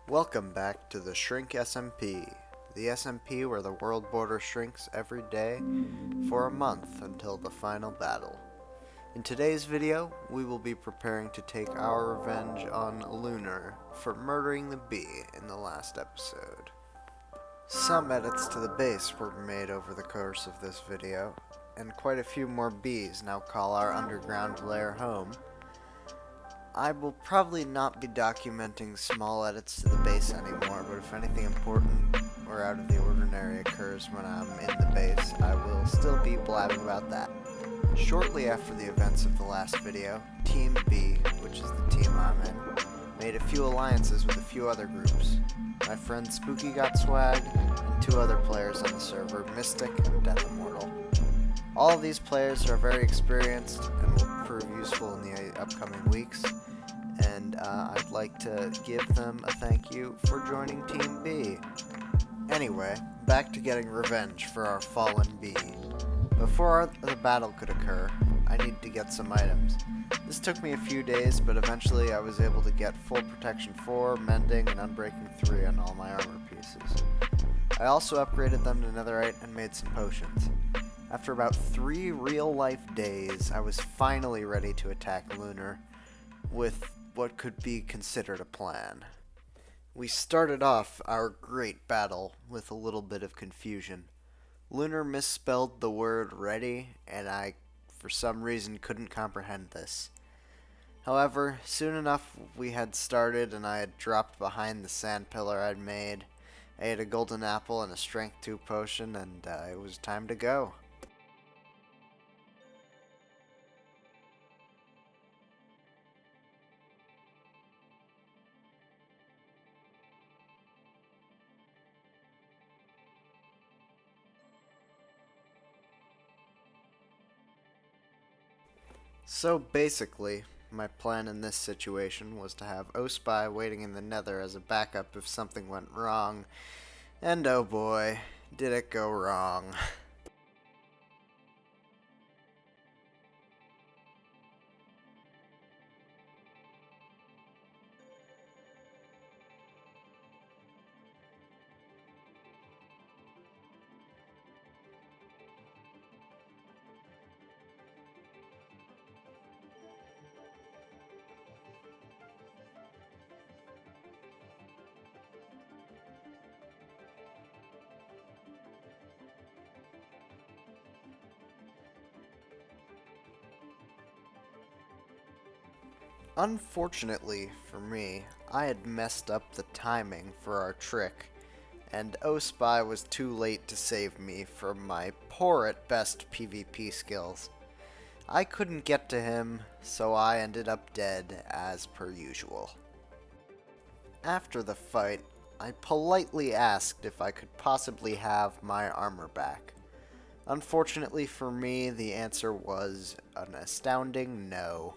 Welcome back to the Shrink SMP, the SMP where the world border shrinks every day for a month until the final battle. In today's video, we will be preparing to take our revenge on Lunar for murdering the bee in the last episode. Some edits to the base were made over the course of this video, and quite a few more bees now call our underground lair home. I will probably not be documenting small edits to the base anymore, but if anything important or out of the ordinary occurs when I'm in the base, I will still be blabbing about that. Shortly after the events of the last video, Team B, which is the team I'm in, made a few alliances with a few other groups. My friend Spooky got swag, and two other players on the server, Mystic and Death Immortal. All of these players are very experienced and will prove useful in the upcoming weeks, and I'd like to give them a thank you for joining Team B. Anyway, back to getting revenge for our fallen bee. Before the battle could occur, I needed to get some items. This took me a few days, but eventually I was able to get full protection 4, mending, and unbreaking 3 on all my armor pieces. I also upgraded them to netherite and made some potions. After about 3 real-life days, I was finally ready to attack Lunar with what could be considered a plan. We started off our great battle with a little bit of confusion. Lunar misspelled the word ready, and I, for some reason, couldn't comprehend this. However, soon enough we had started and I had dropped behind the sand pillar I'd made. I ate a golden apple and a strength 2 potion, and it was time to go. So basically, my plan in this situation was to have Ohspy waiting in the nether as a backup if something went wrong, and oh boy, did it go wrong. Unfortunately for me, I had messed up the timing for our trick, and Ohspy was too late to save me from my poor at best PvP skills. I couldn't get to him, so I ended up dead as per usual. After the fight, I politely asked if I could possibly have my armor back. Unfortunately for me, the answer was an astounding no.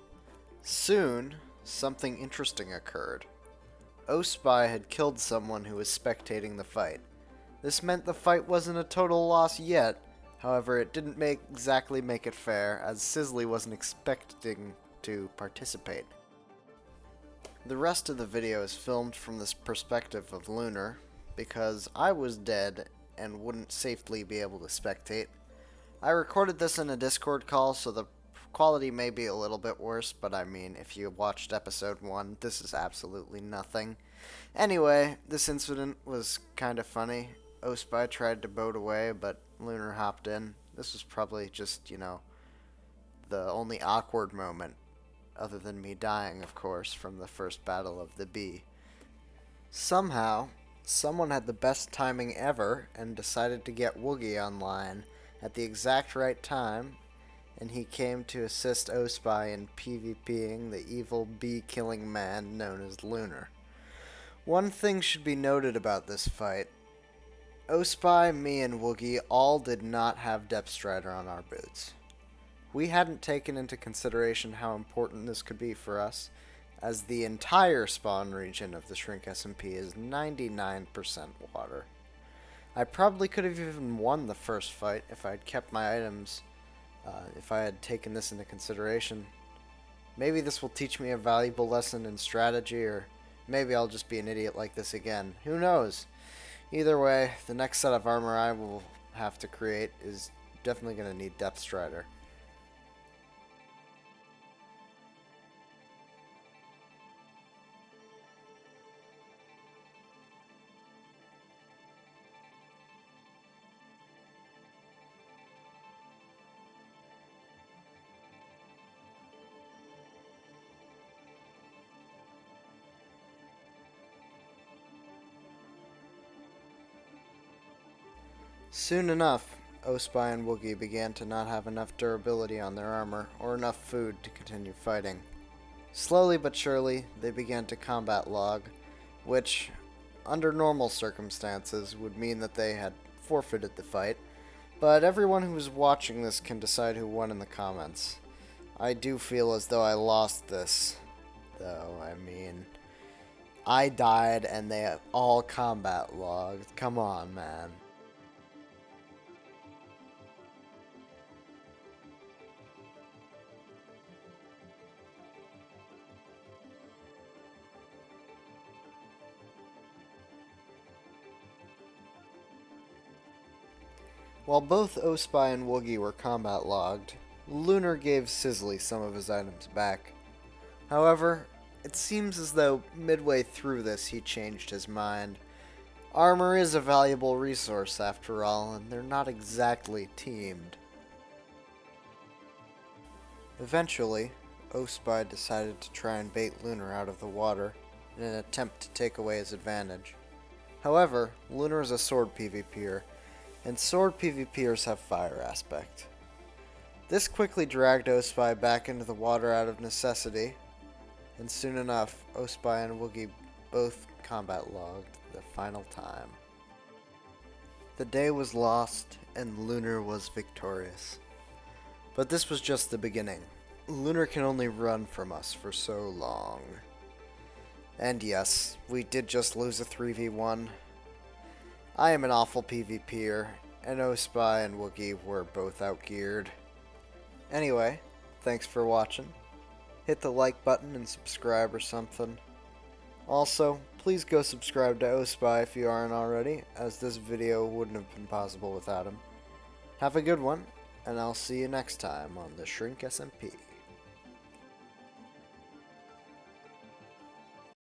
Soon, something interesting occurred. Ohspy had killed someone who was spectating the fight. This meant the fight wasn't a total loss yet, however it didn't exactly make it fair, as Sizzly wasn't expecting to participate. The rest of the video is filmed from this perspective of Lunar, because I was dead and wouldn't safely be able to spectate. I recorded this in a Discord call, so the quality may be a little bit worse, but I mean, if you watched episode 1, this is absolutely nothing. Anyway, this incident was kind of funny. Ohspy tried to boat away, but Lunar hopped in. This was probably just, the only awkward moment, other than me dying, of course, from the first battle of the bee. Somehow, someone had the best timing ever and decided to get Woogie online at the exact right time, and he came to assist Ohspy in PvPing the evil bee-killing man known as Lunar. One thing should be noted about this fight. Ohspy, me, and Woogie all did not have Depth Strider on our boots. We hadn't taken into consideration how important this could be for us, as the entire spawn region of the Shrink SMP is 99% water. I probably could have even won the first fight if I had kept my items, if I had taken this into consideration. Maybe this will teach me a valuable lesson in strategy, or Maybe I'll just be an idiot like this again. Who knows? Either way, the next set of armor I will have to create is definitely going to need Depth Strider. Soon enough, Ohspy and Woogie began to not have enough durability on their armor or enough food to continue fighting. Slowly but surely, they began to combat log, which, under normal circumstances, would mean that they had forfeited the fight, but everyone who is watching this can decide who won in the comments. I do feel as though I lost this, though. I mean, I died and they all combat logged. Come on, man. While both Ohspy and Woogie were combat logged, Lunar gave Sizzly some of his items back. However, it seems as though midway through this he changed his mind. Armor is a valuable resource after all, and they're not exactly teamed. Eventually, Ohspy decided to try and bait Lunar out of the water in an attempt to take away his advantage. However, Lunar is a sword PvPer, and sword PvPers have fire aspect. This quickly dragged Ohspy back into the water out of necessity, and soon enough, Ohspy and Woogie both combat logged the final time. The day was lost, and Lunar was victorious. But this was just the beginning. Lunar can only run from us for so long. And yes, we did just lose a 3v1. I am an awful PvPer, and Ohspy and Woogie were both outgeared. Anyway, thanks for watching. Hit the like button and subscribe or something. Also, please go subscribe to Ohspy if you aren't already, as this video wouldn't have been possible without him. Have a good one, and I'll see you next time on the Shrink SMP.